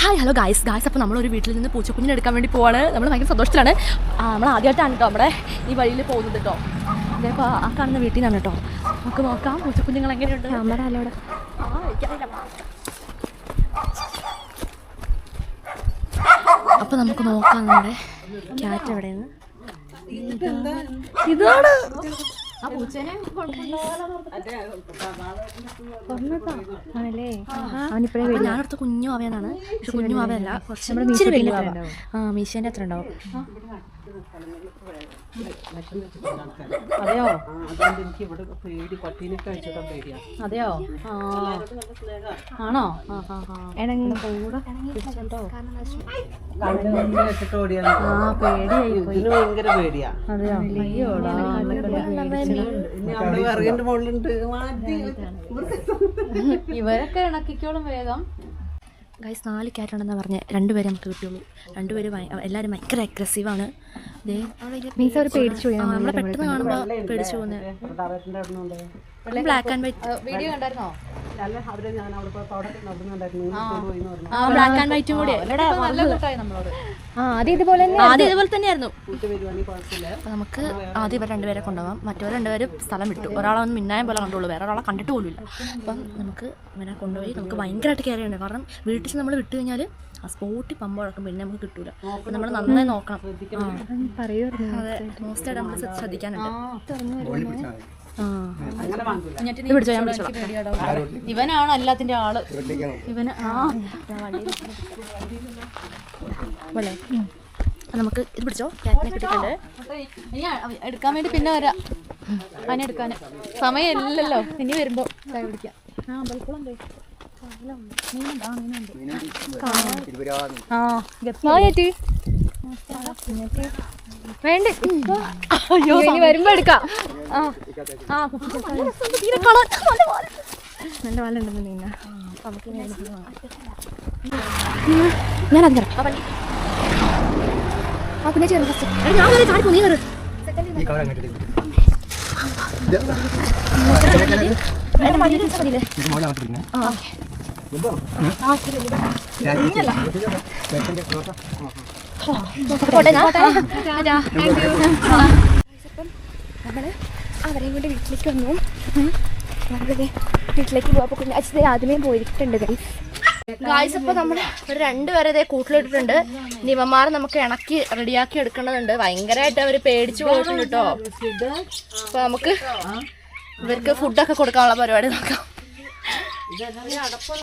Hi hello guys അപ്പോൾ നമ്മളൊരു വീട്ടിൽ നിന്ന് പൂച്ചക്കുഞ്ഞിനെ എടുക്കാൻ വേണ്ടി പോവാണ്. നമ്മൾ ഭയങ്കര സന്തോഷത്തിലാണ്. നമ്മൾ ആദ്യമായിട്ടാണ് കേട്ടോ നമ്മുടെ ഈ വഴിയിൽ പോകുന്നത് കേട്ടോ. അതേപ്പോൾ ആ കാണുന്ന വീട്ടിൽ നിന്നാണ് കേട്ടോ. നമുക്ക് നോക്കാം പൂച്ചക്കുഞ്ഞുങ്ങൾ എങ്ങനെയുണ്ട്. നമ്മുടെ അല്ലോടെ അപ്പോൾ നമുക്ക് നോക്കാം നമ്മുടെ ക്യാറ്റ് എവിടെയെന്ന്. ഇതാണ് ഞാനടുത്ത കുഞ്ഞു അവനാണ്. പക്ഷെ കുഞ്ഞു അവയല്ല, കുറച്ച് വലിയ മീശേൻ്റെ അത്ര ഉണ്ടാവും. അതെയോ അതെയോ ആണോ? ഇവരൊക്കെ ഇണക്കിക്കോളും വേഗം. ഗൈസ് 4 ക്യാറ്റുണ്ടെന്നാണ് പറഞ്ഞത്. 2 പേരെ നമുക്ക് കിട്ടുള്ളൂ. 2 പേര് എല്ലാവരും ഭയങ്കര അഗ്രസീവാണ്. നമ്മളെ പെട്ടെന്ന് കാണുമ്പോൾ പേടിച്ചു പോകുന്നത്. ബ്ലാക്ക് ആൻഡ് വൈറ്റ് വീഡിയോ കണ്ടായിരുന്നോ? ബ്ലാക്ക് ആൻഡ് വൈറ്റും കൂടി ആദ്യം ഇതുപോലെ തന്നെയായിരുന്നു. അപ്പൊ നമുക്ക് ആദ്യം ഇവർ 2 പേരെ കൊണ്ടുപോകാം. മറ്റവർ 2 പേര് സ്ഥലം വിട്ടു. ഒരാളൊന്നും മിന്നായം പോലെ കണ്ടുള്ളൂ, വേറെ ഒരാളെ കണ്ടിട്ട് പോലുമില്ല. അപ്പം നമുക്ക് ഇവനെ കൊണ്ടുപോയി നമുക്ക് ഭയങ്കരമായിട്ട് കെയർ ചെയ്യണം. കാരണം വീട്ടിൽ നമ്മൾ വിട്ടു കഴിഞ്ഞാൽ ആ സ്പോട്ടിൽ പമ്പ് ഉഴക്കും, പിന്നെ നമുക്ക് കിട്ടൂല. അപ്പം നമ്മൾ നന്നായി നോക്കണം. അതെ, മോസ്റ്റായിട്ട് നമ്മൾ ശ്രദ്ധിക്കാനുണ്ട്. ഇവനാണ് എല്ലാത്തിന്റെ ആള്. ഇവന് നമുക്ക് ഇത് പിടിച്ചോ. ക്യാറ്റിനെ കിട്ടിയിട്ടുണ്ട്. എടുക്കാൻ വേണ്ടി പിന്നെ വരാം. അതിനെ എടുക്കാൻ സമയമില്ലല്ലോ. ഇനി വരുമ്പോ ചായ പിടിക്കാം. വേണ്ട വരുമ്പോ എടുക്കാം. നല്ല വാലുണ്ടെന്ന് നീന. ഞാൻ അതിന് പിന്നെ ചേർന്ന് ഞാൻ ചാടിപ്പോ നീ കയറ്. നമ്മള് അവരെയും കൊണ്ട് വീട്ടിലേക്ക് വന്നു. വീട്ടിലേക്ക് പോവാ. കുഞ്ഞാച്ചി ആദ്യമേ പോയിട്ടുണ്ട് ഗായ്സ്. അപ്പോൾ നമ്മൾ ഒരു 2 പേരെ ഇതേ കൂട്ടിലിട്ടിട്ടുണ്ട്. ഇവന്മാരെ നമുക്ക് ഇണക്കി റെഡിയാക്കി എടുക്കേണ്ടതുണ്ട്. ഭയങ്കരമായിട്ട് അവർ പേടിച്ചു പോയിട്ടുണ്ട് കേട്ടോ. അപ്പോൾ നമുക്ക് ഇവർക്ക് ഫുഡൊക്കെ കൊടുക്കാനുള്ള പരിപാടി നോക്കാം.